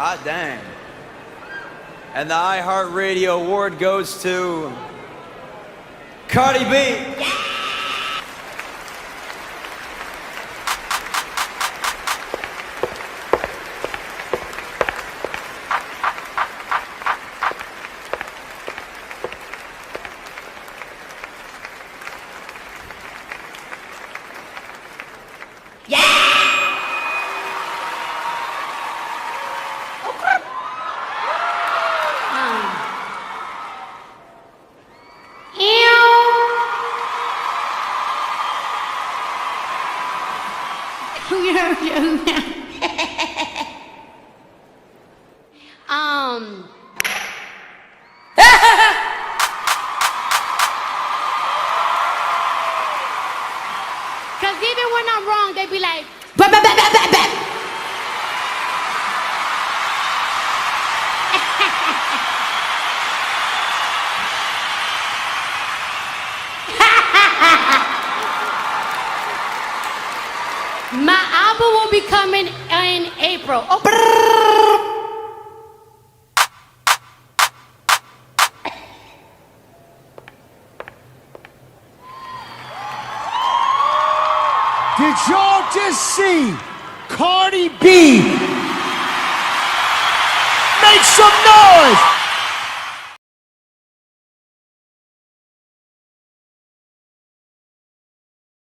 Hot dang. And the iHeartRadio award goes to Cardi B. Yeah! Because even when I'm wrong, they be like, my album will be coming in April. Oh. Did y'all just see Cardi B? Make some noise!